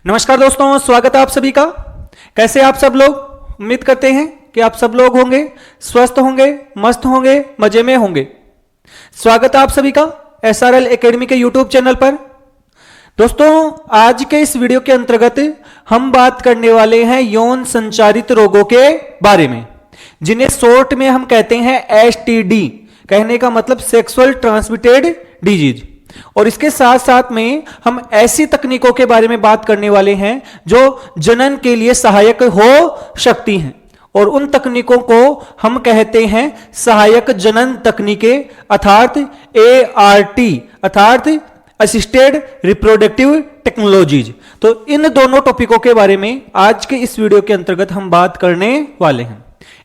नमस्कार दोस्तों, स्वागत है आप सभी का। कैसे आप सब लोग? उम्मीद करते हैं कि आप सब लोग होंगे स्वस्थ होंगे, मस्त होंगे, मजे में होंगे। स्वागत है आप सभी का SRL एकेडमी के यूट्यूब चैनल पर। दोस्तों, आज के इस वीडियो के अंतर्गत हम बात करने वाले हैं यौन संचारित रोगों के बारे में, जिन्हें शॉर्ट में हम कहते हैं STD। कहने का मतलब सेक्सुअल ट्रांसमिटेड डिजीज। और इसके साथ साथ में हम ऐसी तकनीकों के बारे में बात करने वाले हैं जो जनन के लिए सहायक हो सकती हैं, और उन तकनीकों को हम कहते हैं सहायक जनन तकनीकें, अर्थात ART, अर्थात असिस्टेड रिप्रोडक्टिव टेक्नोलॉजीज। तो इन दोनों टॉपिकों के बारे में आज के इस वीडियो के अंतर्गत हम बात करने वाले हैं।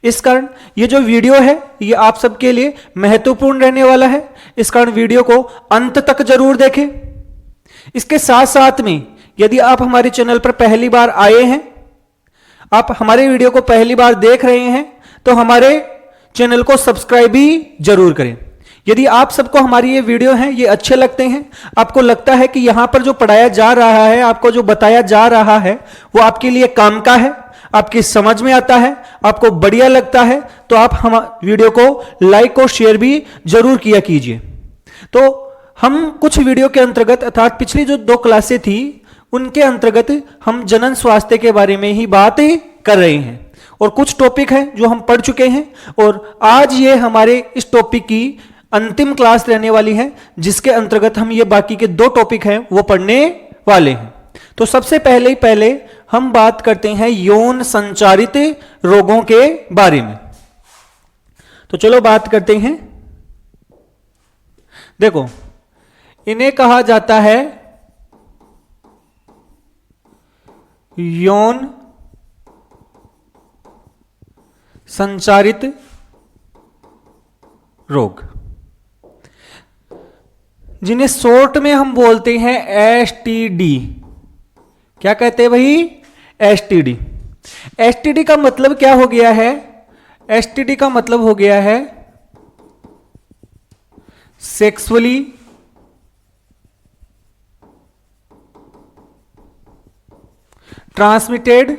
इस कारण ये जो वीडियो है ये आप सबके लिए महत्वपूर्ण रहने वाला है। इस कारण वीडियो को अंत तक जरूर देखें। इसके साथ साथ में यदि आप हमारे चैनल पर पहली बार आए हैं, आप हमारे वीडियो को पहली बार देख रहे हैं, तो हमारे चैनल को सब्सक्राइब भी जरूर करें। यदि आप सबको हमारी ये वीडियो है ये अच्छे लगते हैं, आपको लगता है कि यहां पर जो पढ़ाया जा रहा है, आपको जो बताया जा रहा है वो आपके लिए काम का है, आपकी समझ में आता है, आपको बढ़िया लगता है, तो आप हम वीडियो को लाइक और शेयर भी जरूर किया कीजिए। तो हम कुछ वीडियो के अंतर्गत, अर्थात पिछली जो 2 क्लासें थी उनके अंतर्गत हम जनन स्वास्थ्य के बारे में ही बात कर रहे हैं, और कुछ टॉपिक हैं जो हम पढ़ चुके हैं, और आज ये हमारे इस टॉपिक की अंतिम क्लास रहने वाली है, जिसके अंतर्गत हम ये बाकी के 2 टॉपिक हैं वो पढ़ने वाले हैं। तो सबसे पहले हम बात करते हैं यौन संचारित रोगों के बारे में। तो चलो बात करते हैं। देखो, इन्हें कहा जाता है यौन संचारित रोग, जिन्हें शॉर्ट में हम बोलते हैं STD। क्या कहते हैं भाई? STD। STD का मतलब क्या हो गया है? STD का मतलब हो गया है सेक्सुअली ट्रांसमिटेड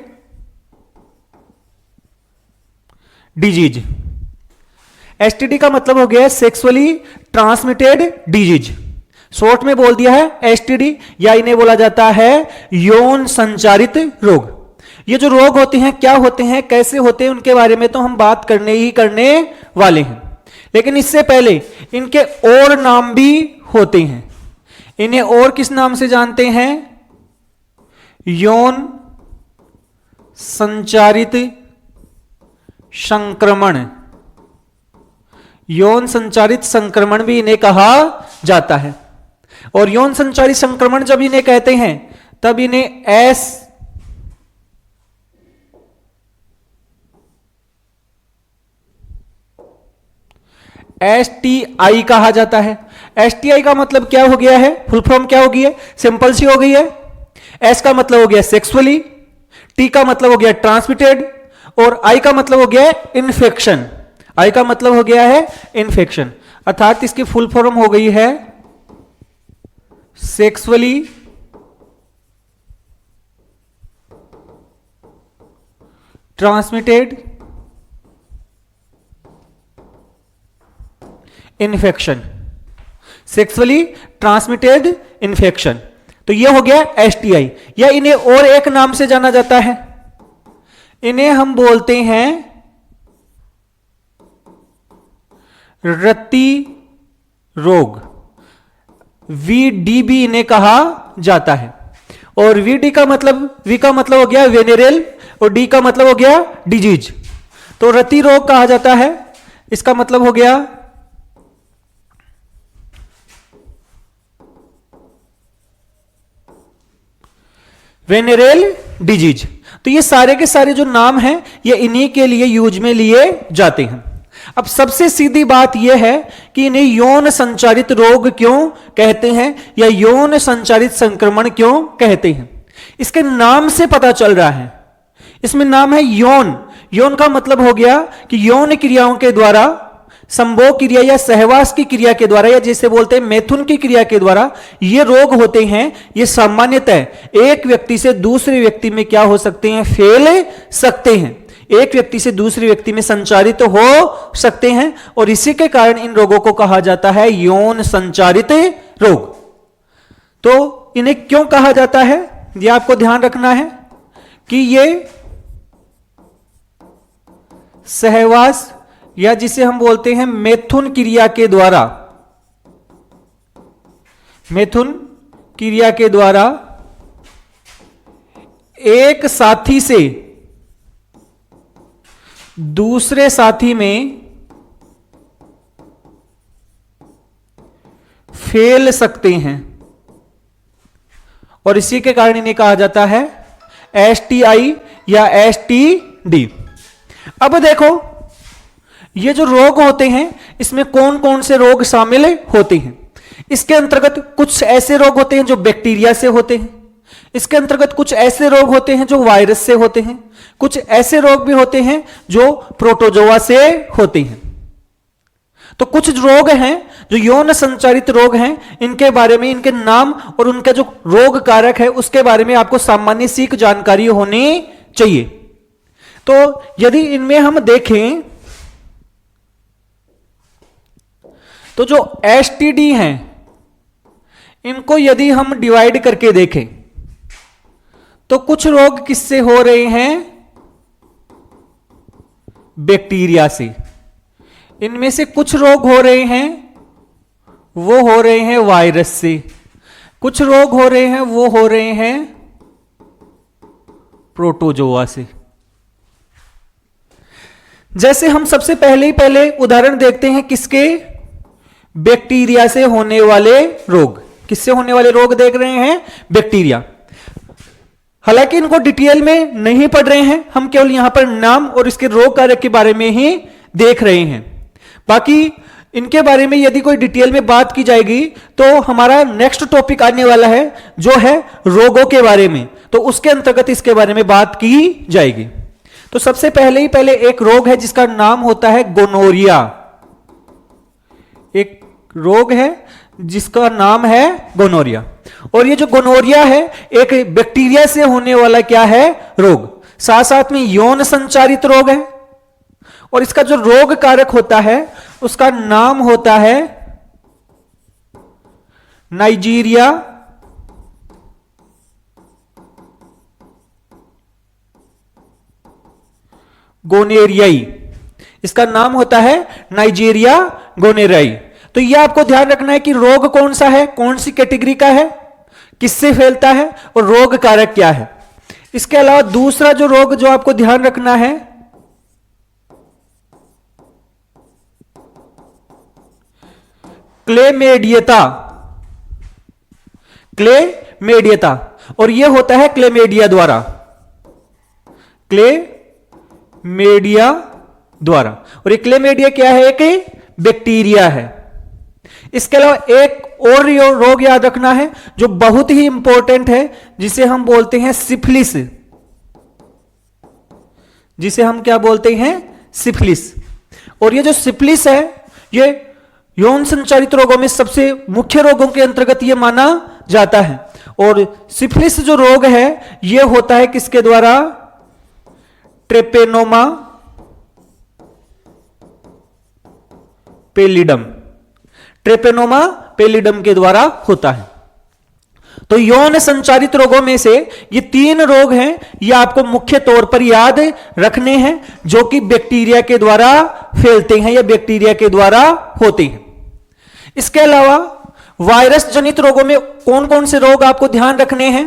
डिजीज। STD का मतलब हो गया है सेक्सुअली ट्रांसमिटेड डिजीज। शॉर्ट में बोल दिया है STD, या इन्हें बोला जाता है यौन संचारित रोग। ये जो रोग होते हैं, क्या होते हैं, कैसे होते हैं, उनके बारे में तो हम बात करने वाले हैं। लेकिन इससे पहले इनके और नाम भी होते हैं। इन्हें और किस नाम से जानते हैं? यौन संचारित संक्रमण। यौन संचारित संक्रमण भी इन्हें कहा जाता है। और यौन संचारित संक्रमण जब इन्हें कहते हैं तब इन्हें STI कहा जाता है। STI का मतलब क्या हो गया है? फुल फॉर्म क्या हो गई है? सिंपल सी हो गई है। S का मतलब हो गया सेक्सुअली, T का मतलब हो गया ट्रांसमिटेड, और I का मतलब हो गया इन्फेक्शन। I का मतलब हो गया है इन्फेक्शन, अर्थात इसकी फुल फॉर्म हो गई है sexually transmitted infection. Sexually transmitted infection, तो यह हो गया STI। या इन्हें और एक नाम से जाना जाता है, इन्हें हम बोलते हैं रति रोग। VDB इन्हें कहा जाता है। और V का मतलब हो गया वेनेरेल, और D का मतलब हो गया डिजीज। तो रति रोग कहा जाता है, इसका मतलब हो गया वेनेरेल डिजीज। तो ये सारे के सारे जो नाम हैं ये इन्हीं के लिए यूज में लिए जाते हैं। अब सबसे सीधी बात यह है कि इन्हें यौन संचारित रोग क्यों कहते हैं, या यौन संचारित संक्रमण क्यों कहते हैं? इसके नाम से पता चल रहा है। इसमें नाम है यौन। यौन का मतलब हो गया कि यौन क्रियाओं के द्वारा संभोग क्रिया या सहवास की क्रिया के द्वारा, या जिसे बोलते हैं मैथुन की क्रिया के द्वारा ये रोग होते हैं, ये सामान्यतः एक व्यक्ति से दूसरे व्यक्ति में क्या हो सकते हैं, फैल सकते हैं, एक व्यक्ति से दूसरे व्यक्ति में संचारित हो सकते हैं, और इसी के कारण इन रोगों को कहा जाता है यौन संचारित रोग। तो इन्हें क्यों कहा जाता है, यह आपको ध्यान रखना है कि ये सहवास या जिसे हम बोलते हैं मैथुन क्रिया के द्वारा, मैथुन क्रिया के द्वारा एक साथी से दूसरे साथी में फैल सकते हैं, और इसी के कारण इन्हें कहा जाता है एसटीआई या एसटीडी। अब देखो ये जो रोग होते हैं इसमें कौन कौन से रोग शामिल होते हैं। इसके अंतर्गत कुछ ऐसे रोग होते हैं जो बैक्टीरिया से होते हैं, इसके अंतर्गत कुछ ऐसे रोग होते हैं जो वायरस से होते हैं, कुछ ऐसे रोग भी होते हैं जो प्रोटोजोआ से होते हैं। तो कुछ रोग हैं जो यौन संचारित रोग हैं, इनके बारे में, इनके नाम और उनका जो रोग कारक है उसके बारे में आपको सामान्य सीख जानकारी होनी चाहिए। तो यदि इनमें हम देखें तो जो एसटीडी हैं इनको यदि हम डिवाइड करके देखें तो कुछ रोग किससे हो रहे हैं, बैक्टीरिया से। इनमें से कुछ रोग हो रहे हैं वो हो रहे हैं वायरस से, कुछ रोग हो रहे हैं वो हो रहे हैं प्रोटोजोआ से। जैसे हम सबसे पहले उदाहरण देखते हैं किसके, बैक्टीरिया से होने वाले रोग। किससे होने वाले रोग देख रहे हैं, बैक्टीरिया। हालांकि इनको डिटेल में नहीं पढ़ रहे हैं, हम केवल यहां पर नाम और इसके रोग कारक के बारे में ही देख रहे हैं। बाकी इनके बारे में यदि कोई डिटेल में बात की जाएगी तो हमारा नेक्स्ट टॉपिक आने वाला है जो है रोगों के बारे में, तो उसके अंतर्गत इसके बारे में बात की जाएगी। तो सबसे पहले एक रोग है जिसका नाम होता है गोनोरिया। एक रोग है जिसका नाम है गोनोरिया, और ये जो गोनोरिया है एक बैक्टीरिया से होने वाला क्या है, रोग। साथ साथ में यौन संचारित रोग है, और इसका जो रोग कारक होता है उसका नाम होता है नाइजीरिया गोनेरियाई। इसका नाम होता है नाइजीरिया गोनेरियाई। तो यह आपको ध्यान रखना है कि रोग कौन सा है, कौन सी कैटेगरी का है, किससे फैलता है और रोग कारक क्या है। इसके अलावा दूसरा जो रोग जो आपको ध्यान रखना है क्लेमेडियता, क्लेमेडियता, और यह होता है क्लेमेडिया द्वारा, क्लेमेडिया द्वारा। और ये क्लेमेडिया क्या है, एक बैक्टीरिया है। इसके अलावा एक और रोग याद रखना है जो बहुत ही इंपॉर्टेंट है, जिसे हम बोलते हैं सिफिलिस, जिसे हम क्या बोलते हैं, सिफिलिस। और ये जो सिफिलिस है ये यौन संचारित रोगों में सबसे मुख्य रोगों के अंतर्गत ये माना जाता है। और सिफिलिस जो रोग है ये होता है किसके द्वारा, ट्रेपेनोमा पेलिडम, ट्रेपेनोमा पेलिडम के द्वारा होता है। तो यौन संचारित रोगों में से ये 3 रोग हैं, ये आपको मुख्य तौर पर याद रखने हैं, जो कि बैक्टीरिया के द्वारा फैलते हैं या बैक्टीरिया के द्वारा होते हैं। इसके अलावा वायरस जनित रोगों में कौन कौन से रोग आपको ध्यान रखने हैं।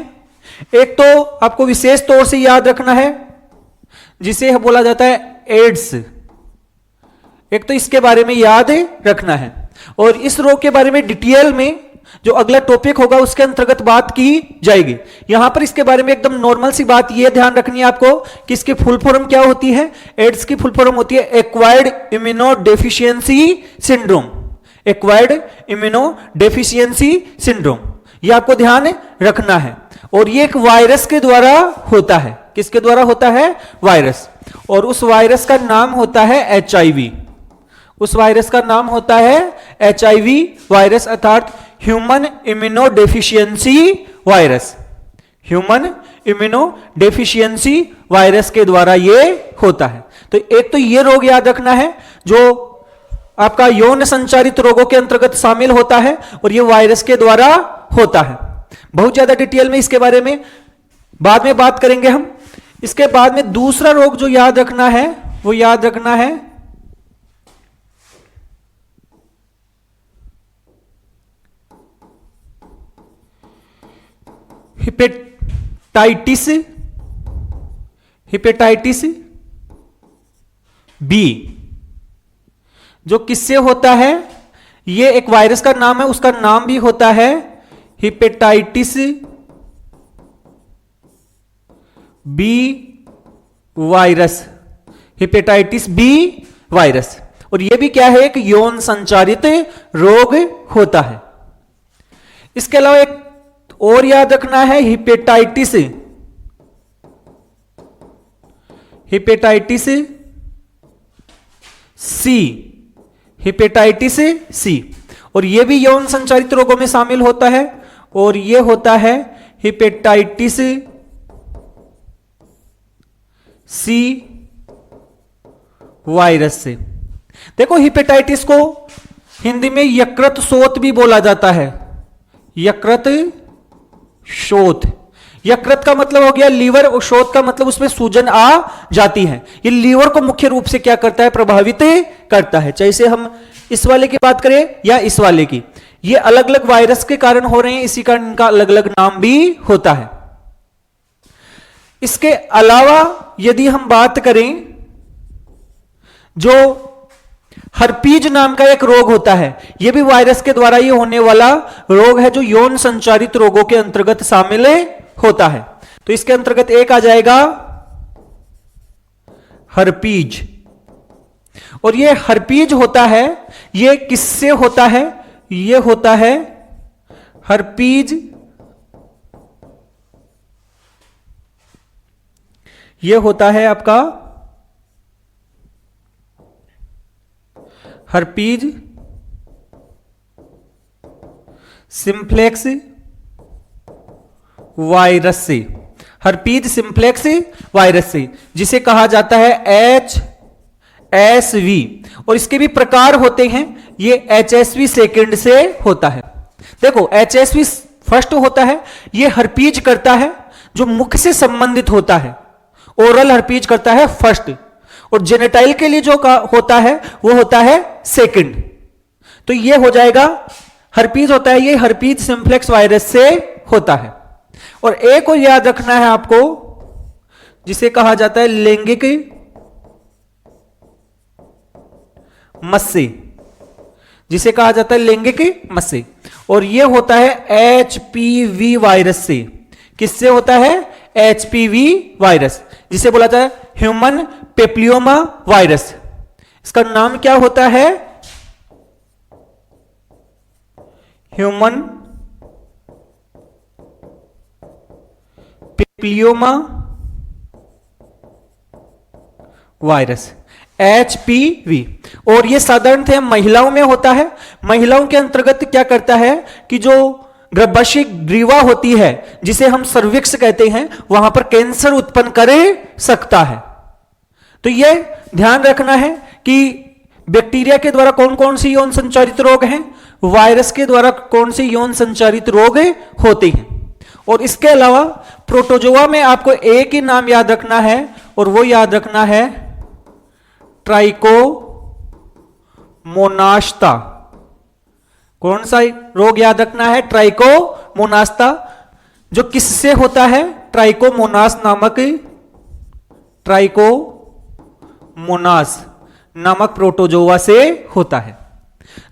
एक तो आपको विशेष तौर से याद रखना है जिसे बोला जाता है एड्स, एक तो इसके बारे में याद रखना है। और इस रोग के बारे में डिटेल में जो अगला टॉपिक होगा उसके अंतर्गत बात की जाएगी। यहां पर इसके बारे में एकदम नॉर्मल सी बात यह ध्यान रखनी है आपको कि इसकी फुल फॉर्म क्या होती है। एड्स की फुल फॉर्म होती है acquired immuno deficiency syndrome, acquired immuno deficiency syndrome, यह आपको ध्यान रखना है। और ये एक वायरस के द्वारा होता है। किसके द्वारा होता है, वायरस। और उस वायरस का नाम होता है HIV। उस वायरस का नाम होता है HIV वायरस अर्थात human immuno deficiency virus. Human immuno deficiency virus के द्वारा ये होता है। तो एक तो ये रोग याद रखना है जो आपका यौन संचारित रोगों के अंतर्गत शामिल होता है और ये वायरस के द्वारा होता है। बहुत ज्यादा डिटेल में इसके बारे में बाद में बात करेंगे हम। इसके बाद में दूसरा रोग जो याद रखना है वो याद रखना है हेपेटाइटिस बी, जो किससे होता है? ये एक वायरस का नाम है, उसका नाम भी होता है hepatitis B virus, hepatitis B virus. और यह भी क्या है? एक यौन संचारित रोग होता है। इसके अलावा एक और याद रखना है हेपेटाइटिस सी, हेपेटाइटिस सी, और यह भी यौन संचारित रोगों में शामिल होता है और यह होता है हेपेटाइटिस सी वायरस से। देखो हेपेटाइटिस को हिंदी में यकृत शोथ भी बोला जाता है, यकृत शोथ। यकृत का मतलब हो गया लीवर और शोथ का मतलब उसमें सूजन आ जाती है। ये लीवर को मुख्य रूप से क्या करता है? प्रभावित करता है। चाहे से हम इस वाले की बात करें या इस वाले की, ये अलग अलग वायरस के कारण हो रहे हैं, इसी कारण इनका अलग अलग नाम भी होता है। इसके अलावा यदि हम बात करें जो हर्पीज नाम का एक रोग होता है, यह भी वायरस के द्वारा ही होने वाला रोग है जो यौन संचारित रोगों के अंतर्गत शामिल होता है। तो इसके अंतर्गत एक आ जाएगा हर्पीज। और ये हर्पीज होता है, ये किससे होता है? ये होता है हर्पीज, ये होता है आपका हर्पीज सिंप्लेक्स वायरस से, हर्पीज सिंप्लेक्स वायरस से, जिसे कहा जाता है HSV। और इसके भी प्रकार होते हैं, ये HSV सेकंड से होता है। देखो HSV फर्स्ट होता है, ये हर्पीज करता है जो मुख से संबंधित होता है, ओरल हर्पीज करता है फर्स्ट, और जेनेटाइल के लिए जो होता है वो होता है सेकंड। तो ये हो जाएगा हर्पीज होता है, ये हर्पीज सिंप्लेक्स वायरस से होता है। और एक और याद रखना है आपको जिसे कहा जाता है लैंगिक मस्से, जिसे कहा जाता है लैंगिक मस्से। और यह होता है HPV वायरस से। किससे होता है? HPV वायरस, जिसे बोला जाता है ह्यूमन पेप्लियोमा वायरस। इसका नाम क्या होता है? Human papilloma virus, HPV। और ये साधारणतः महिलाओं में होता है। महिलाओं के अंतर्गत क्या करता है कि जो गर्भाशय ग्रीवा होती है, जिसे हम सर्विक्स कहते हैं, वहां पर कैंसर उत्पन्न कर सकता है। तो यह ध्यान रखना है कि बैक्टीरिया के द्वारा कौन कौन सी यौन संचारित रोग हैं, वायरस के द्वारा कौन से यौन संचारित रोग होते हैं। और इसके अलावा प्रोटोजोआ में आपको एक ही नाम याद रखना है, और वो याद रखना है ट्राइकोमोनास्टा। कौन सा रोग याद रखना है? ट्राइकोमोनास्टा, जो किससे होता है? ट्राइकोमोनास नामक प्रोटोजोआ से होता है।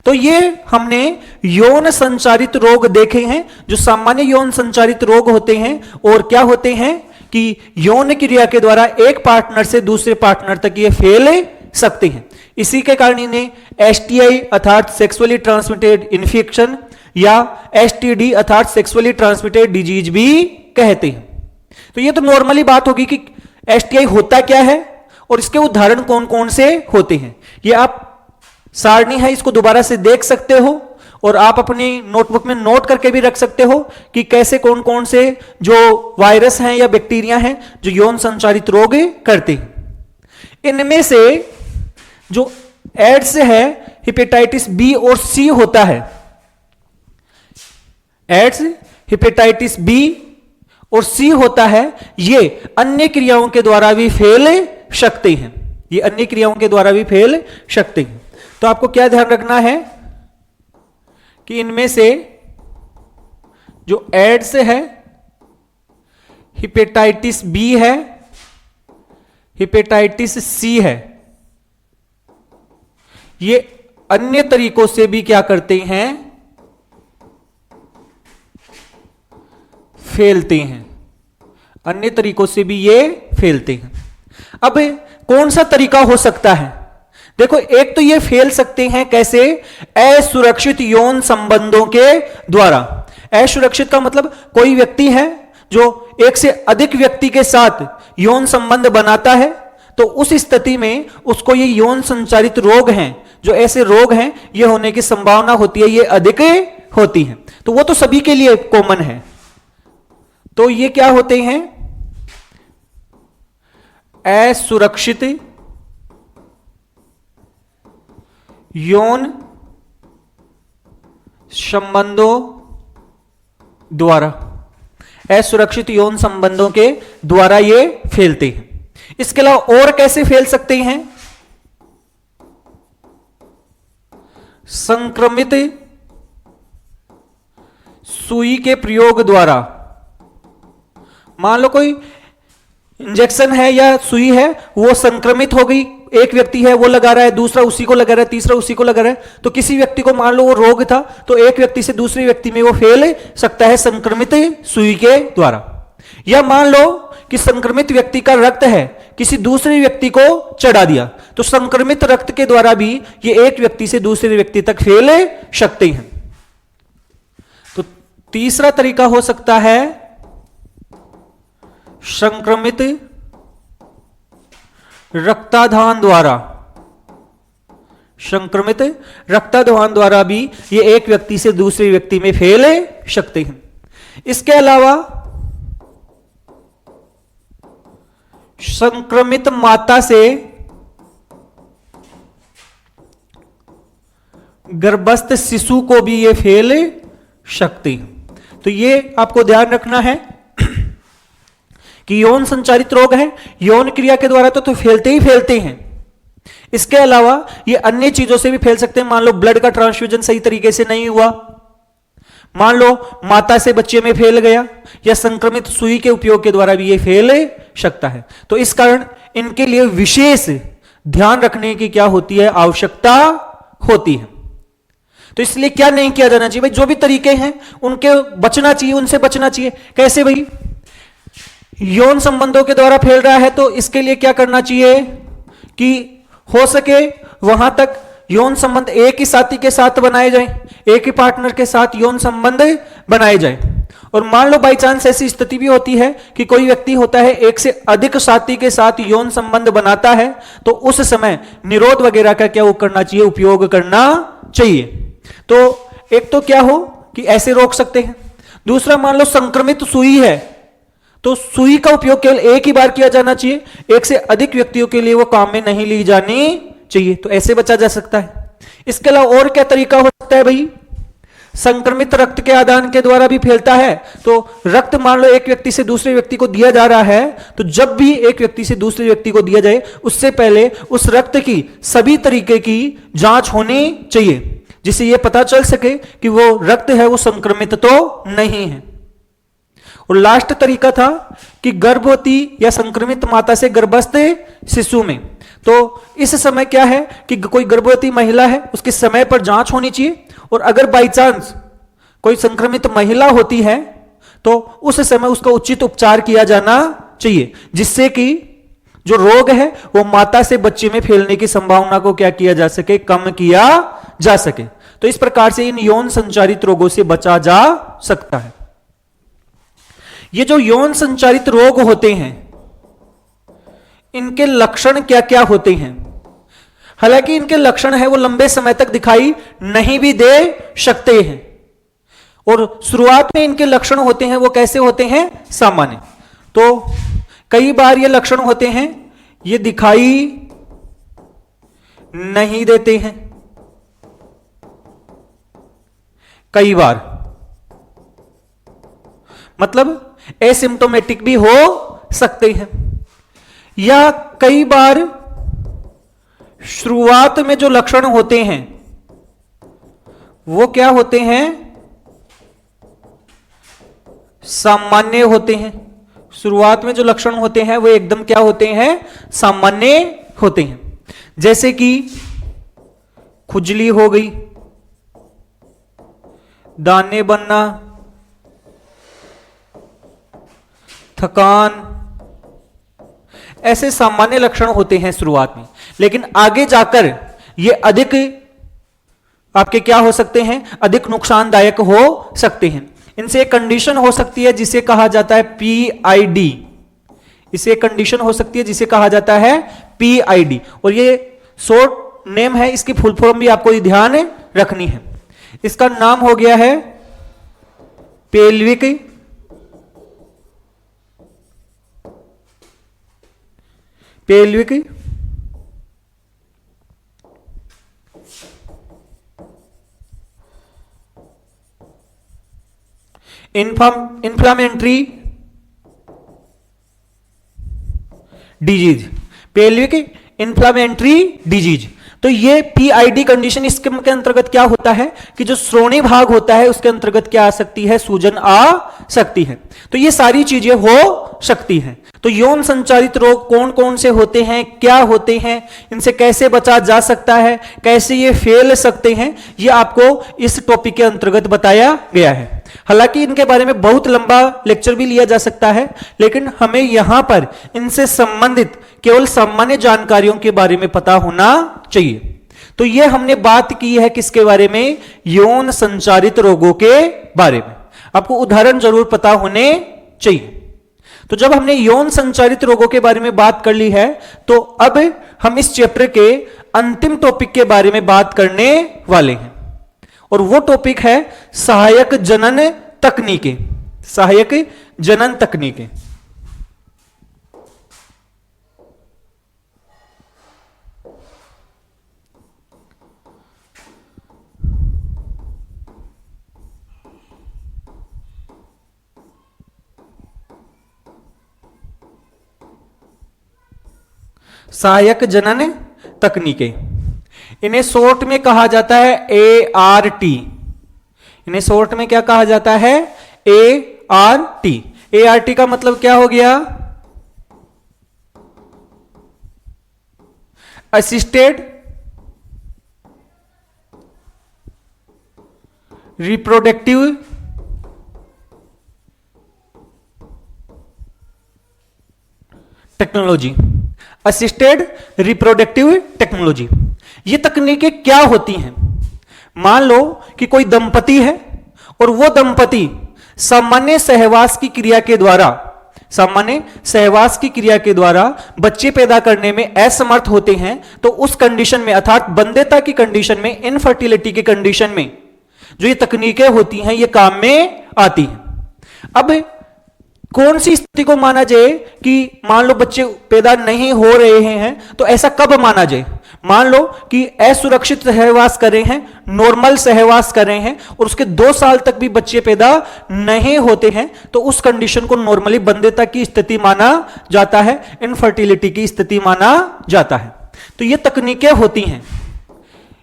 तो ये हमने यौन संचारित रोग देखे हैं, जो सामान्य यौन संचारित रोग होते हैं। और क्या होते हैं कि यौन क्रिया के द्वारा एक पार्टनर से दूसरे पार्टनर तक ये फैल सकते हैं। इसी के कारण इन्हें STI अर्थात सेक्सुअली ट्रांसमिटेड इन्फेक्शन या STD अर्थात सेक्सुअली ट्रांसमिटेड डिजीज भी कहते हैं। तो ये तो नॉर्मली बात होगी कि STI होता क्या है और इसके उदाहरण कौन कौन से होते हैं, ये आप सारणी है, इसको दोबारा से देख सकते हो और आप अपनी नोटबुक में नोट करके भी रख सकते हो कि कैसे कौन कौन से जो वायरस हैं या बैक्टीरिया हैं जो यौन संचारित रोग करते हैं। इनमें से जो एड्स है, हेपेटाइटिस बी और सी होता है। एड्स, हेपेटाइटिस बी और सी होता है, ये अन्य क्रियाओं के द्वारा भी फैल सकते हैं। ये अन्य क्रियाओं के द्वारा भी फैल सकते हैं। तो आपको क्या ध्यान रखना है कि इनमें से जो एड्स है, हेपेटाइटिस बी है, हेपेटाइटिस सी है, ये अन्य तरीकों से भी क्या करते हैं, फैलते हैं। अन्य तरीकों से भी ये फैलते हैं। अब कौन सा तरीका हो सकता है? देखो, एक तो ये फैल सकते हैं कैसे? असुरक्षित यौन संबंधों के द्वारा। असुरक्षित का मतलब कोई व्यक्ति है जो एक से अधिक व्यक्ति के साथ यौन संबंध बनाता है, तो उस स्थिति में उसको ये यौन संचारित रोग हैं, जो ऐसे रोग हैं, ये होने की संभावना होती है, ये अधिक होती है। तो वो तो सभी के लिए कॉमन है। तो ये क्या होते हैं? असुरक्षित यौन संबंधों द्वारा, असुरक्षित यौन संबंधों के द्वारा ये फैलते हैं। इसके अलावा और कैसे फैल सकते हैं? संक्रमित सुई के प्रयोग द्वारा। मान लो कोई इंजेक्शन है या सुई है, वो संक्रमित हो गई, एक व्यक्ति है वो लगा रहा है, दूसरा उसी को लगा रहा है, तीसरा उसी को लगा रहा है, तो किसी व्यक्ति को मान लो वो रोग था, तो एक व्यक्ति से दूसरे व्यक्ति में वो फैल सकता है संक्रमित सुई के द्वारा। या मान लो कि संक्रमित व्यक्ति का रक्त है, किसी दूसरे व्यक्ति को चढ़ा दिया, तो संक्रमित रक्त के द्वारा भी ये एक व्यक्ति से दूसरे व्यक्ति तक फैल सकते हैं। तो तीसरा तरीका हो सकता है संक्रमित रक्ताधान द्वारा। संक्रमित रक्ताधान द्वारा भी ये एक व्यक्ति से दूसरे व्यक्ति में फैल सकते हैं। इसके अलावा संक्रमित माता से गर्भस्थ शिशु को भी ये फैल सकते हैं। तो ये आपको ध्यान रखना है कि यौन संचारित रोग है, यौन क्रिया के द्वारा तो फैलते ही फैलते हैं। इसके अलावा ये अन्य चीजों से भी फैल सकते हैं। मान लो ब्लड का ट्रांसफ्यूजन सही तरीके से नहीं हुआ, मान लो माता से बच्चे में फैल गया, या संक्रमित सुई के उपयोग के द्वारा भी ये फैल सकता है। तो इस कारण इनके लिए विशेष ध्यान रखने की क्या होती है, आवश्यकता होती है। तो इसलिए क्या नहीं किया जाना चाहिए भाई, जो भी तरीके हैं उनके बचना चाहिए, उनसे बचना चाहिए। कैसे भाई? यौन संबंधों के द्वारा फैल रहा है तो इसके लिए क्या करना चाहिए कि हो सके वहां तक यौन संबंध एक ही साथी के साथ बनाए जाएं, एक ही पार्टनर के साथ यौन संबंध बनाए जाएं। और मान लो बाई चांस ऐसी स्थिति भी होती है कि कोई व्यक्ति होता है एक से अधिक साथी के साथ यौन संबंध बनाता है, तो उस समय निरोध वगैरह का क्या वो करना चाहिए, उपयोग करना चाहिए। तो एक तो क्या हो कि ऐसे रोक सकते हैं। दूसरा, मान लो संक्रमित सुई है तो सुई का उपयोग केवल एक ही बार किया जाना चाहिए, एक से अधिक व्यक्तियों के लिए वो काम में नहीं ली जानी चाहिए। तो ऐसे बचा जा सकता है। इसके अलावा और क्या तरीका हो सकता है भाई? संक्रमित रक्त के आदान के द्वारा भी फैलता है। तो रक्त मान लो एक व्यक्ति से दूसरे व्यक्ति को दिया जा रहा है, तो जब भी एक व्यक्ति से दूसरे व्यक्ति को दिया जाए उससे पहले उस रक्त की सभी तरीके की जांच होनी चाहिए, जिससे यह पता चल सके कि वो रक्त है वो संक्रमित तो नहीं है। और लास्ट तरीका था कि गर्भवती या संक्रमित माता से गर्भस्थ शिशु में, तो इस समय क्या है कि कोई गर्भवती महिला है उसके समय पर जांच होनी चाहिए, और अगर बाई चांस कोई संक्रमित महिला होती है तो उस समय उसका उचित उपचार किया जाना चाहिए, जिससे कि जो रोग है वो माता से बच्चे में फैलने की संभावना को क्या किया जा सके, कम किया जा सके। तो इस प्रकार से इन यौन संचारित रोगों से बचा जा सकता है। ये जो यौन संचारित रोग होते हैं इनके लक्षण क्या क्या होते हैं? हालांकि इनके लक्षण है वो लंबे समय तक दिखाई नहीं भी दे सकते हैं, और शुरुआत में इनके लक्षण होते हैं वो कैसे होते हैं, सामान्य। तो कई बार ये लक्षण होते हैं ये दिखाई नहीं देते हैं, कई बार मतलब एसिम्टोमेटिक भी हो सकते हैं, या कई बार शुरुआत में जो लक्षण होते हैं वो क्या होते हैं, सामान्य होते हैं। शुरुआत में जो लक्षण होते हैं वो एकदम क्या होते हैं, सामान्य होते हैं। जैसे कि खुजली हो गई, दाने बनना, थकान, ऐसे सामान्य लक्षण होते हैं शुरुआत में। लेकिन आगे जाकर ये अधिक आपके क्या हो सकते हैं, अधिक नुकसानदायक हो सकते हैं। इनसे एक कंडीशन हो सकती है जिसे कहा जाता है पीआईडी, इसे एक कंडीशन हो सकती है जिसे कहा जाता है पीआईडी, और ये शॉर्ट नेम है, इसकी फुल फॉर्म भी आपको ध्यान रखनी है। इसका नाम हो गया है pelvic inflammatory disease, pelvic inflammatory disease. तो ये पीआईडी कंडीशन, इसके अंतर्गत क्या होता है कि जो श्रोणि भाग होता है उसके अंतर्गत क्या आ सकती है, सूजन आ सकती है। तो ये सारी चीजें हो सकती हैं। तो यौन संचारित रोग कौन कौन से होते हैं, क्या होते हैं, इनसे कैसे बचा जा सकता है, कैसे ये फैल सकते हैं, ये आपको इस टॉपिक के अंतर्गत बताया गया है। हालांकि इनके बारे में बहुत लंबा लेक्चर भी लिया जा सकता है, लेकिन हमें यहां पर इनसे संबंधित केवल सामान्य जानकारियों के बारे में पता होना चाहिए। तो ये हमने बात की है किसके बारे में, यौन संचारित रोगों के बारे में। आपको उदाहरण जरूर पता होने चाहिए। तो जब हमने यौन संचारित रोगों के बारे में बात कर ली है, तो अब हम इस चैप्टर के अंतिम टॉपिक के बारे में बात करने वाले हैं, और वो टॉपिक है सहायक जनन तकनीकें। सहायक जनन तकनीकें। सहायक जनन तकनीकें, इन्हें शॉर्ट में कहा जाता है ART। इन्हें शॉर्ट में क्या कहा जाता है, ART। ART का मतलब क्या हो गया, assisted reproductive technology. Assisted reproductive technology, ये तकनीकें क्या होती हैं। मान लो कि कोई दंपति है और वो दंपति सामान्य सहवास की क्रिया के द्वारा बच्चे पैदा करने में असमर्थ होते हैं, तो उस कंडीशन में, अर्थात बंध्यता की कंडीशन में, इनफर्टिलिटी की कंडीशन में जो ये तकनीकें होती हैं ये काम में आती हैं। अब कौन सी स्थिति को माना जाए कि मान लो बच्चे पैदा नहीं हो रहे हैं, तो ऐसा कब माना जाए। मान लो कि असुरक्षित सहवास कर रहे हैं, नॉर्मल सहवास कर रहे हैं, और उसके 2 साल तक भी बच्चे पैदा नहीं होते हैं, तो उस कंडीशन को नॉर्मली बंध्यता की स्थिति माना जाता है, इनफर्टिलिटी की स्थिति माना जाता है। तो ये तकनीकें होती हैं,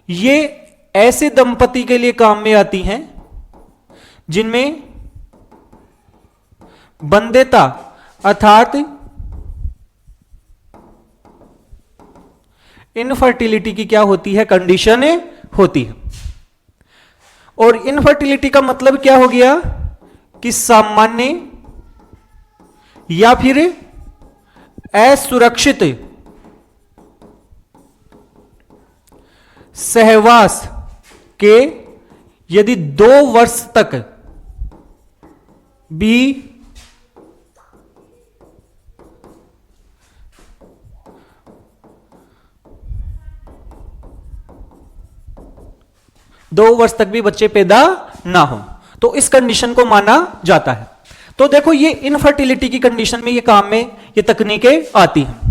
ये ऐसे दंपति के लिए काम में आती हैं जिनमें बंध्यता अर्थात इनफर्टिलिटी की क्या होती है, कंडीशन होती है। और इनफर्टिलिटी का मतलब क्या हो गया कि सामान्य या फिर असुरक्षित सहवास के यदि 2 वर्ष तक भी 2 वर्ष तक भी बच्चे पैदा ना हो, तो इस कंडीशन को माना जाता है। तो देखो ये इनफर्टिलिटी की कंडीशन में ये काम में ये तकनीकें आती हैं।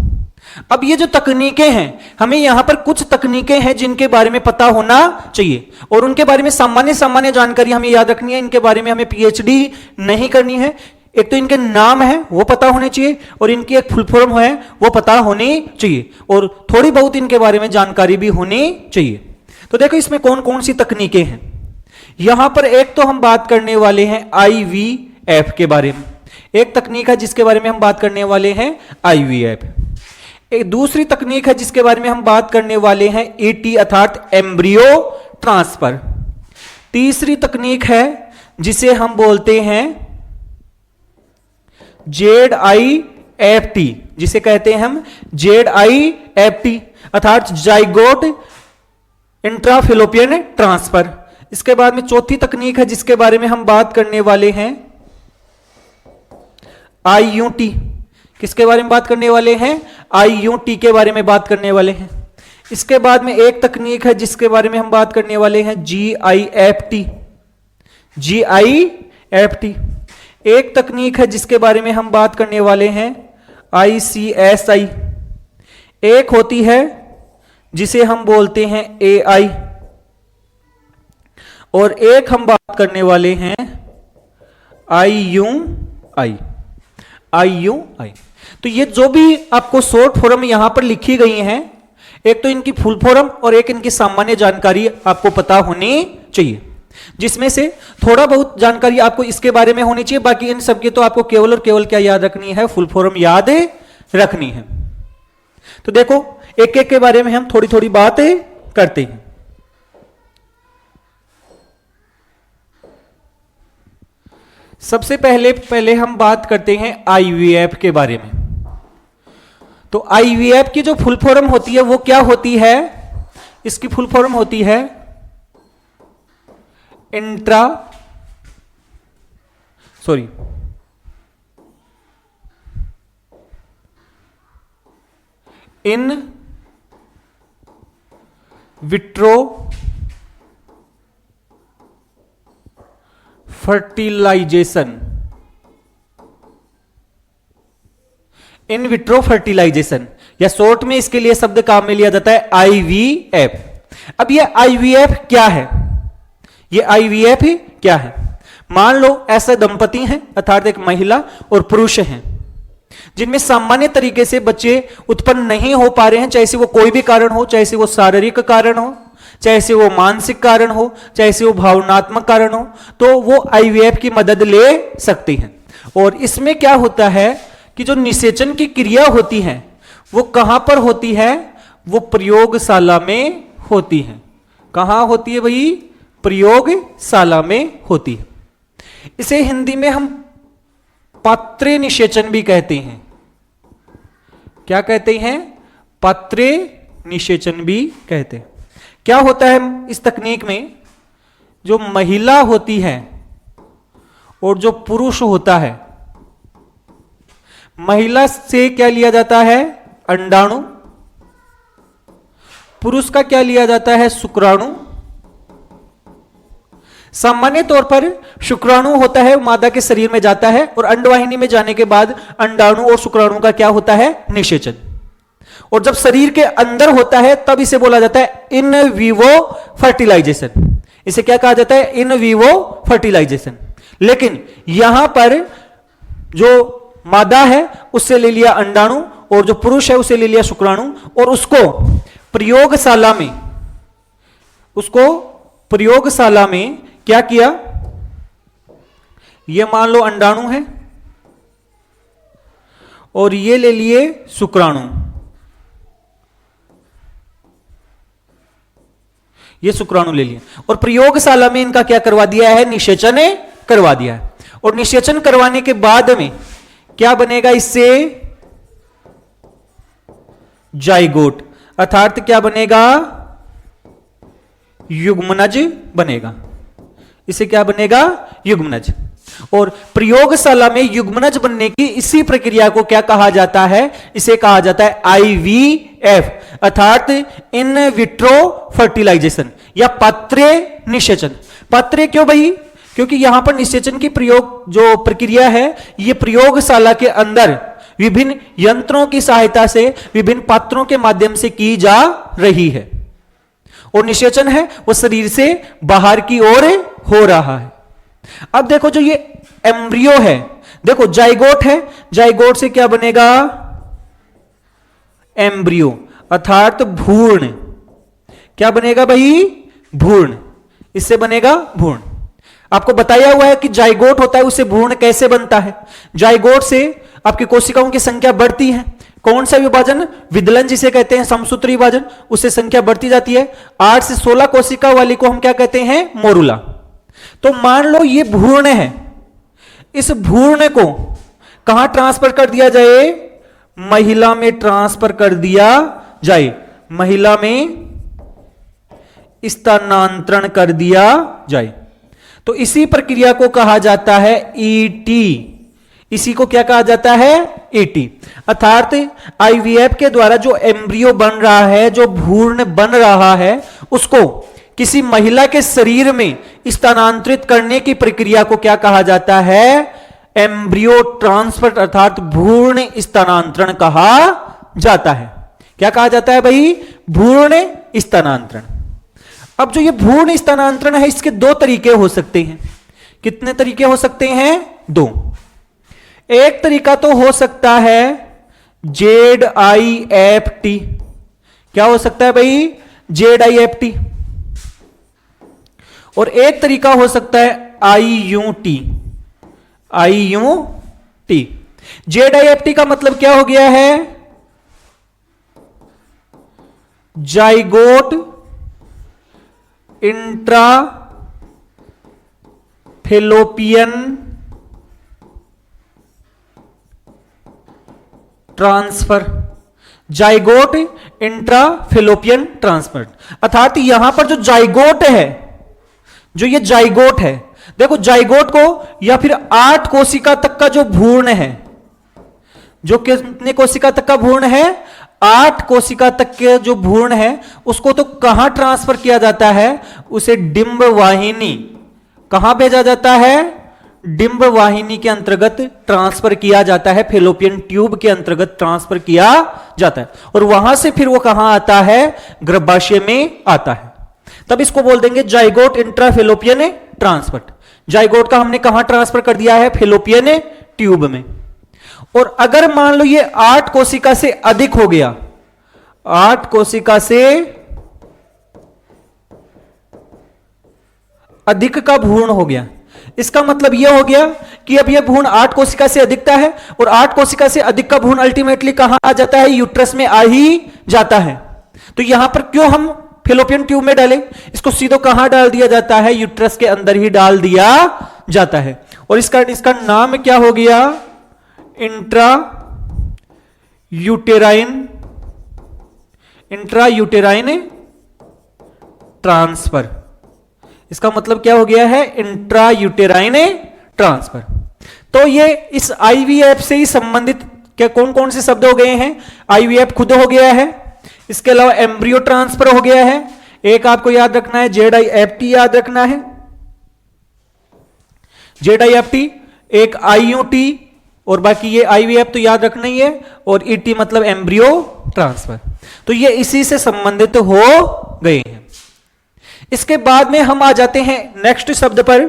अब ये जो तकनीकें हैं, हमें यहां पर कुछ तकनीकें हैं जिनके बारे में पता होना चाहिए और उनके बारे में सामान्य सामान्य जानकारी हमें याद रखनी है। इनके बारे में हमें पीएचडी नहीं करनी है। एक तो इनके नाम है वो पता होने चाहिए और इनकी एक फुल फॉर्म है वो पता होनी चाहिए और थोड़ी बहुत इनके बारे में जानकारी भी होनी चाहिए। तो देखो इसमें कौन कौन सी तकनीकें हैं। यहां पर एक तो हम बात करने वाले हैं आईवीएफ के बारे में, एक तकनीक है जिसके बारे में हम बात करने वाले हैं आईवीएफ। एक दूसरी तकनीक है जिसके बारे में हम बात करने वाले हैं ईटी अर्थात एम्ब्रियो ट्रांसफर। तीसरी तकनीक है जिसे हम बोलते हैं ZIFT, जिसे कहते हैं हम ZIFT अर्थात जाइगोट इंट्राफिलोपियन ट्रांसफर। इसके बाद में चौथी तकनीक है जिसके बारे में हम बात करने वाले हैं IUT। किसके बारे में बात करने वाले हैं? IUT के बारे में बात करने वाले हैं। इसके बाद में एक तकनीक है जिसके बारे में हम बात करने वाले हैं GIFT। एक तकनीक है जिसके बारे में हम बात करने वाले हैं ICSI। एक होती है जिसे हम बोलते हैं AI और एक हम बात करने वाले हैं IUI। तो ये जो भी आपको शॉर्ट फॉर्म यहां पर लिखी गई हैं, एक तो इनकी फुल फॉर्म और एक इनकी सामान्य जानकारी आपको पता होनी चाहिए, जिसमें से थोड़ा बहुत जानकारी आपको इसके बारे में होनी चाहिए। बाकी इन सबकी तो आपको केवल और केवल क्या याद रखनी है? फुल फॉर्म याद रखनी है। तो देखो एक एक के बारे में हम थोड़ी थोड़ी बातें करते हैं। सबसे पहले हम बात करते हैं आईवीएफ के बारे में। तो आईवीएफ की जो फुल फॉर्म होती है वो क्या होती है? इसकी फुल फॉर्म होती है in vitro fertilisation. In vitro fertilisation या शॉर्ट में इसके लिए शब्द काम में लिया जाता है आईवीएफ। अब ये आईवीएफ क्या है? ये आईवीएफ ही क्या है? मान लो ऐसे दंपति हैं अर्थात एक महिला और पुरुष हैं जिनमें सामान्य तरीके से बच्चे उत्पन्न नहीं हो पा रहे हैं, चाहे से वो कोई भी कारण हो, चाहे से वो शारीरिक कारण हो, चाहे से वो मानसिक कारण हो, चाहे से वो भावनात्मक कारण हो, तो वो आईवीएफ की मदद ले सकती हैं। और इसमें क्या होता है कि जो निषेचन की क्रिया होती है वो कहां पर होती है? वो प्रयोगशाला में होती है। कहां होती है भाई? प्रयोगशाला में होती है। इसे हिंदी में हम पात्रे निषेचन भी कहते हैं। क्या कहते हैं? पात्रे निषेचन भी कहते हैं। क्या होता है इस तकनीक में? जो महिला होती है और जो पुरुष होता है, महिला से क्या लिया जाता है? अंडाणु। पुरुष का क्या लिया जाता है? शुक्राणु। सामान्य तौर पर शुक्राणु होता है मादा के शरीर में जाता है और अंडवाहिनी में जाने के बाद अंडाणु और शुक्राणु का क्या होता है? निषेचन। और जब शरीर के अंदर होता है तब इसे बोला जाता है इन विवो फर्टिलाइजेशन। इसे क्या कहा जाता है? In vivo fertilisation. लेकिन यहां पर जो मादा है उससे ले लिया अंडाणु और जो पुरुष है उसे ले लिया शुक्राणु और उसको प्रयोगशाला में क्या किया? ये मान लो अंडाणु है और ये ले लिए शुक्राणु। ये शुक्राणु ले लिए और प्रयोगशाला में इनका क्या करवा दिया है? निषेचन करवा दिया है। और निषेचन करवाने के बाद में क्या बनेगा? इससे जाइगोट अर्थात क्या बनेगा? युग्मनज बनेगा। इसे क्या बनेगा? युग्मनज। और प्रयोगशाला में युग्मनज बनने की इसी प्रक्रिया को क्या कहा जाता है? इसे कहा जाता है आईवीएफ अर्थात इन विट्रो फर्टिलाइजेशन या पात्रे निषेचन। पात्रे क्यों भाई? क्योंकि यहां पर निषेचन की प्रयोग जो प्रक्रिया है ये प्रयोगशाला के अंदर विभिन्न यंत्रों की सहायता से विभिन्न पात्रों के माध्यम से की जा रही है, और निषेचन है वो शरीर से बाहर की ओर हो रहा है। अब देखो जो ये एम्ब्रियो है, देखो जाइगोट है, जाइगोट से क्या बनेगा? एम्ब्रियो अर्थात भ्रूण। क्या बनेगा भाई? भ्रूण। इससे बनेगा भ्रूण। आपको बताया हुआ है कि जाइगोट होता है, उससे भ्रूण कैसे बनता है। जाइगोट से आपकी कोशिकाओं की संख्या बढ़ती है। कौन सा विभाजन? विदलन जिसे कहते हैं, समसूत्री विभाजन, उससे संख्या बढ़ती जाती है। 8 से 16 कोशिका वाली को हम क्या कहते हैं? मोरुला। तो मान लो ये भ्रूण है, इस भ्रूण को कहां ट्रांसफर कर दिया जाए? महिला में ट्रांसफर कर दिया जाए, महिला में स्थानांतरण कर दिया जाए। तो इसी प्रक्रिया को कहा जाता है ईटी। इसी को क्या कहा जाता है? ईटी। अर्थात आईवीएफ के द्वारा जो एम्ब्रियो बन रहा है, जो भ्रूण बन रहा है, उसको किसी महिला के शरीर में स्थानांतरित करने की प्रक्रिया को क्या कहा जाता है? एम्ब्रियो ट्रांसफर अर्थात भ्रूण स्थानांतरण कहा जाता है। क्या कहा जाता है भाई? भ्रूण स्थानांतरण। अब जो ये भ्रूण स्थानांतरण है इसके दो तरीके हो सकते हैं। कितने तरीके हो सकते हैं? दो। एक तरीका तो हो सकता है ZIFT। क्या हो सकता है भाई? ZIFT। और एक तरीका हो सकता है IUT। IUT। ZIFT का मतलब क्या हो गया है? Zygote intra fallopian transfer. Zygote intra fallopian transfer अर्थात यहां पर जो जाइगोट है, जो ये जाइगोट है, देखो जाइगोट को या फिर 8 कोशिका तक का जो भ्रूण है, जो कितने कोशिका तक का भ्रूण है? 8 कोशिका तक के जो भ्रूण है उसको तो कहां ट्रांसफर किया जाता है? उसे डिंब वाहिनी। कहां भेजा जाता है? डिंब वाहिनी के अंतर्गत ट्रांसफर किया जाता है, फेलोपियन ट्यूब के अंतर्गत ट्रांसफर किया जाता है, और वहां से फिर वो कहां आता है? गर्भाशय में आता है। तब इसको बोल देंगे जाइगोट इंट्राफेलोपियन ट्रांसफर। जाइगोट का हमने कहां ट्रांसफर कर दिया है? फेलोपियन ट्यूब में। और अगर मान लो ये 8 कोशिका से अधिक हो गया, 8 कोशिका से अधिक का भ्रूण हो गया, इसका मतलब यह हो गया कि अब यह भ्रूण 8 कोशिका से अधिकता है, और 8 कोशिका से अधिक का भ्रूण अल्टीमेटली कहां आ जाता है? यूट्रस में आ ही जाता है। तो यहां पर क्यों हम फेलोपियन ट्यूब में डालें? इसको सीधो कहां डाल दिया जाता है? यूट्रस के अंदर ही डाल दिया जाता है। और इसका नाम क्या हो गया? Intra uterine transfer. इसका मतलब क्या हो गया है? Intra uterine transfer. तो ये इस आईवीएफ से ही संबंधित क्या कौन कौन से शब्द हो गए हैं? आईवीएफ खुद हो गया है, इसके अलावा एम्ब्रियो ट्रांसफर हो गया है, एक आपको याद रखना है ZIFT याद रखना है, ZIFT, एक IUT, और बाकी ये IVF तो याद रखना ही है, और ET मतलब एम्ब्रियो ट्रांसफर। तो ये इसी से संबंधित हो गए हैं। इसके बाद में हम आ जाते हैं नेक्स्ट शब्द पर।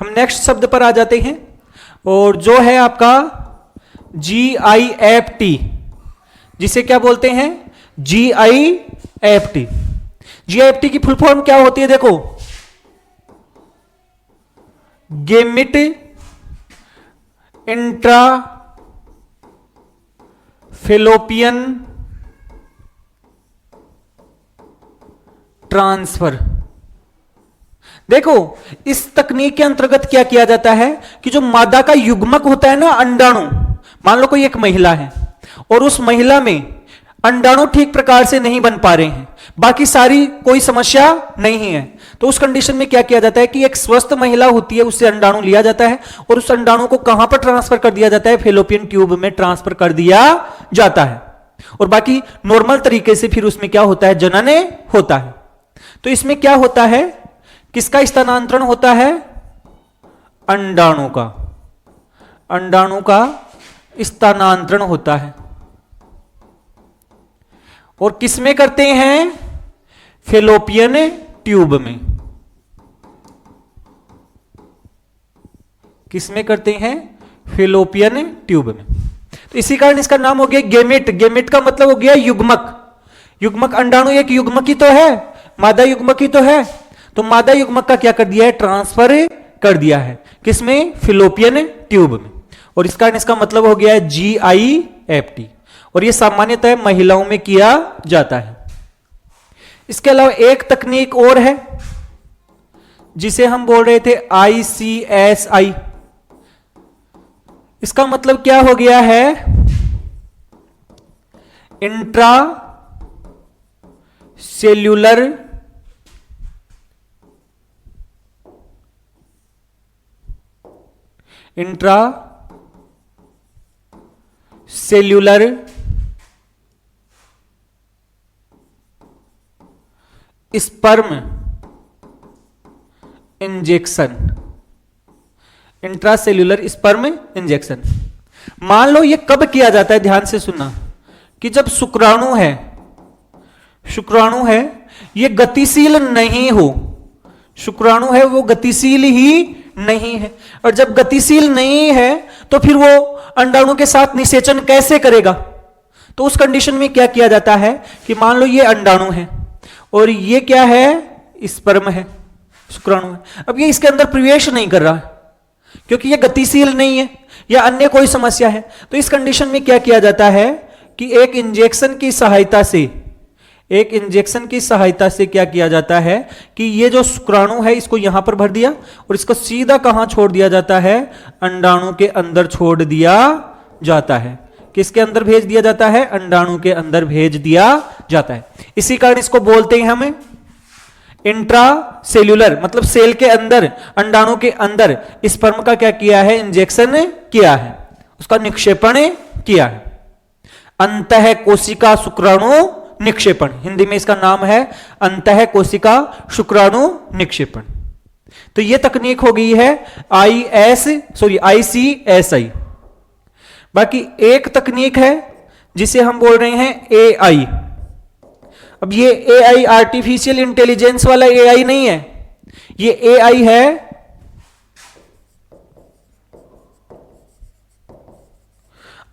हम नेक्स्ट शब्द पर आ जाते हैं, और जो है आपका GIFT, जिसे क्या बोलते हैं? GIFT। GIFT की फुल फॉर्म क्या होती है? देखो, गेमिट इंट्रा फेलोपियन ट्रांसफर। देखो इस तकनीक के अंतर्गत क्या किया जाता है कि जो मादा का युग्मक होता है ना, अंडाणु, मान लो कोई एक महिला है और उस महिला में अंडाणु ठीक प्रकार से नहीं बन पा रहे हैं, बाकी सारी कोई समस्या नहीं है, तो उस कंडीशन में क्या किया जाता है कि एक स्वस्थ महिला होती है, उससे अंडाणु लिया जाता है और उस अंडाणु को कहां पर ट्रांसफर कर दिया जाता है? फेलोपियन ट्यूब में ट्रांसफर कर दिया जाता है, और बाकी नॉर्मल तरीके से फिर उसमें क्या होता है? जनन होता है। तो इसमें क्या होता है, किसका स्थानांतरण होता है, अंडाणु का, अंडाणु का स्थानांतरण होता है। और किसमें करते हैं, फैलोपियन ट्यूब में। किसमें करते हैं, फैलोपियन ट्यूब में। तो इसी कारण इसका नाम हो गया गेमेट। गेमेट का मतलब हो गया युग्मक। युग्मक, अंडाणु एक युग्मक ही तो है, मादा युग्मक ही तो है। तो मादा युग्मक का क्या कर दिया है, ट्रांसफर कर दिया है, किसमें, फैलोपियन ट्यूब में। और इस कारण इसका मतलब हो गया है GIFT। और यह सामान्यतः महिलाओं में किया जाता है। इसके अलावा एक तकनीक और है जिसे हम बोल रहे थे ICSI। इसका मतलब क्या हो गया है, intra cellular sperm injection. Intracellular sperm injection. मान लो ये कब किया जाता है, ध्यान से सुनना, कि जब शुक्राणु है ये गतिशील नहीं हो। शुक्राणु है वो गतिशील ही नहीं है, और जब गतिशील नहीं है तो फिर वो अंडाणु के साथ निषेचन कैसे करेगा। तो उस कंडीशन में क्या किया जाता है कि मान लो ये अंडाणु है और ये क्या है, स्पर्म है, शुक्राणु है। अब ये इसके अंदर प्रवेश नहीं कर रहा क्योंकि ये गतिशील नहीं है या अन्य कोई समस्या है। तो इस कंडीशन में क्या किया जाता है कि एक इंजेक्शन की सहायता से क्या किया जाता है कि ये जो शुक्राणु है इसको यहां पर भर दिया और इसको सीधा कहां छोड़ दिया जाता है, अंडाणु के अंदर छोड़ दिया जाता है। किसके अंदर भेज दिया जाता है, अंडाणु के अंदर भेज दिया जाता है। इसी कारण इसको बोलते हैं हम इंट्रा सेल्यूलर, मतलब सेल के अंदर, अंडाणु के अंदर स्पर्म का क्या किया है, इंजेक्शन किया है, उसका निक्षेपण किया है। अंतः कोशिका शुक्राणु निक्षेपण, हिंदी में इसका नाम है अंतः कोशिका शुक्राणु निक्षेपण। तो यह तकनीक हो गई है ICSI। बाकी एक तकनीक है जिसे हम बोल रहे हैं AI। अब ये AI आर्टिफिशियल इंटेलिजेंस वाला AI नहीं है, ये AI है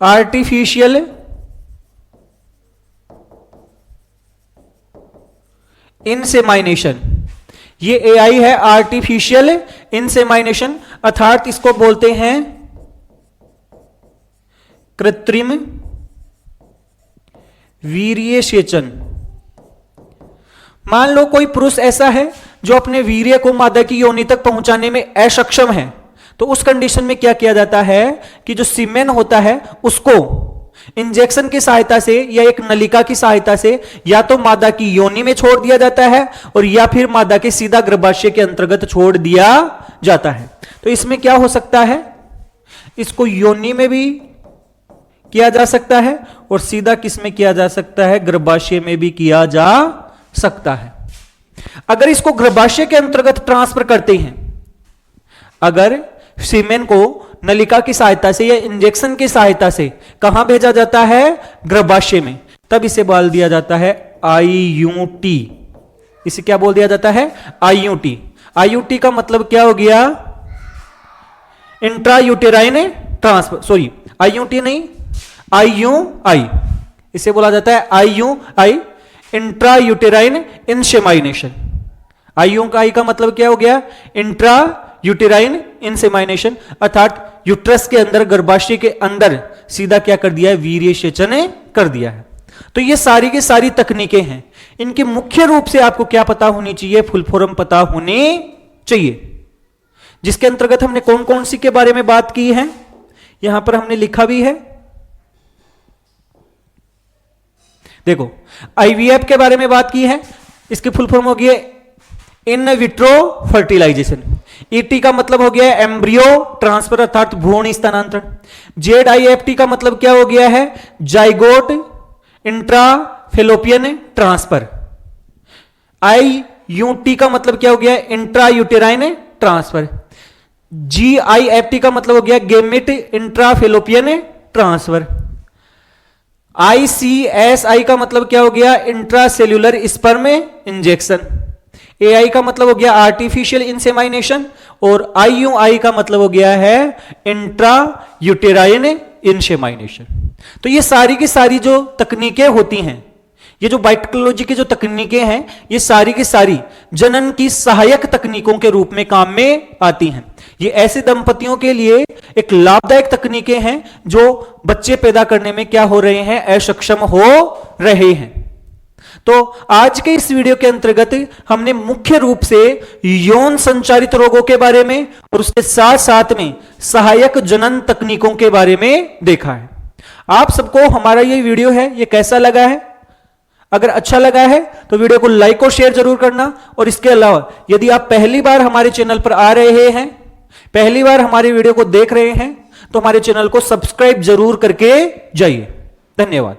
आर्टिफिशियल इंसेमाइनेशन। ये AI है आर्टिफिशियल इंसेमाइनेशन, अर्थात इसको बोलते हैं कृत्रिम वीर्यसेचन। मान लो कोई पुरुष ऐसा है जो अपने वीर्य को मादा की योनि तक पहुंचाने में असक्षम है, तो उस कंडीशन में क्या किया जाता है कि जो सीमेन होता है उसको इंजेक्शन की सहायता से या एक नलिका की सहायता से या तो मादा की योनि में छोड़ दिया जाता है और या फिर मादा के सीधा गर्भाशय के अंतर्गत छोड़ दिया जाता है। तो इसमें क्या हो सकता है, इसको योनि में भी किया जा सकता है और सीधा किस में किया जा सकता है, गर्भाशय में भी किया जा सकता है। अगर इसको गर्भाशय के अंतर्गत ट्रांसफर करते हैं, अगर सीमेन को नलिका की सहायता से या इंजेक्शन की सहायता से कहां भेजा जाता है, गर्भाशय में, तब इसे बोल दिया जाता है IUT। इसे क्या बोल दिया जाता है, IUT। IUT का मतलब क्या हो गया, intra uterine transfer, sorry IUT नहीं, IUI। इसे बोला जाता है IUI, इंट्रा यूटेराइन इंसेमाइनेशन। IUI का मतलब क्या हो गया, इंट्रा यूटेराइन इंसेमाइनेशन, अर्थात यूट्रस के अंदर, गर्भाशय के अंदर सीधा क्या कर दिया है, वीर्यसेचन कर दिया है। तो ये सारी की सारी तकनीकें हैं। इनके मुख्य रूप से आपको क्या पता होनी चाहिए, फुल फॉर्म पता होनी चाहिए, जिसके अंतर्गत हमने कौन कौन सी के बारे में बात की है, यहां पर हमने लिखा भी है। देखो, IVF के बारे में बात की है, इसकी फुल फॉर्म हो गई इन विट्रो फर्टिलाइजेशन। ET का मतलब हो गया है एम्ब्रियो ट्रांसफर, अर्थात भ्रूण स्थानांतरण। ZIFT का मतलब क्या हो गया है, zygote intra fallopian transfer. UT का मतलब क्या हो गया, इंट्रा यूटेराइन ट्रांसफर। GIFT का मतलब हो गया गेमिट इंट्राफेलोपियन ट्रांसफर। ICSI का मतलब क्या हो गया, इंट्रासेल्यूलर स्पर्म इंजेक्शन। AI का मतलब हो गया आर्टिफिशियल इंसेमाइनेशन, और IUI का मतलब हो गया है इंट्रा यूटेराइन इंसेमाइनेशन। तो ये सारी की सारी जो तकनीकें होती हैं, ये जो बायोटेक्नोलॉजी की जो तकनीकें हैं, ये सारी की सारी जनन की सहायक तकनीकों के रूप में काम में आती हैं। ये ऐसे दंपतियों के लिए एक लाभदायक तकनीकें हैं जो बच्चे पैदा करने में क्या हो रहे हैं, अक्षम हो रहे हैं। तो आज के इस वीडियो के अंतर्गत हमने मुख्य रूप से यौन संचारित रोगों के बारे में और उसके साथ साथ में सहायक जनन तकनीकों के बारे में देखा है। आप सबको हमारा ये वीडियो है, ये कैसा लगा है? अगर अच्छा लगा है तो वीडियो को लाइक और शेयर जरूर करना। और इसके अलावा यदि आप पहली बार हमारे चैनल पर आ रहे हैं, पहली बार हमारे वीडियो को देख रहे हैं, तो हमारे चैनल को सब्सक्राइब जरूर करके जाइए। धन्यवाद।